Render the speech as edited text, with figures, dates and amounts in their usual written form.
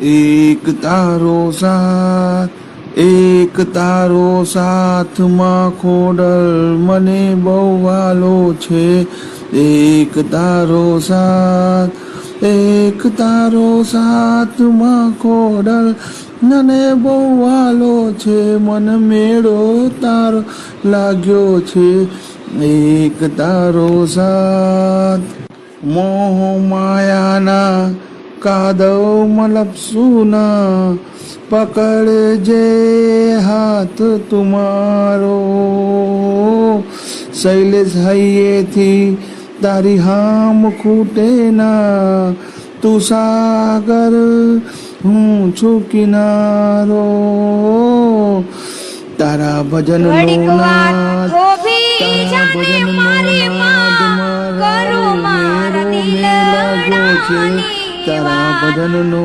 એક તારો સાથમાં ખોડલ મને બહુ વાલો છે. એક તારો સાથમાં ખોડલ મને બહુ વાલો છે. મન મેળો તારો લાગ્યો છે. એક તારો સાથ મોહ માયાના કાદવ મલપસુના પકડજે હાથ તુમારો. શૈલેષ હૈયેથી તારી હામ ખૂટે ના. તું સાગર હું છું કિનારો. તારા ભજનનો નાદ મારે લાગ્યો છે. તારા ભજનનો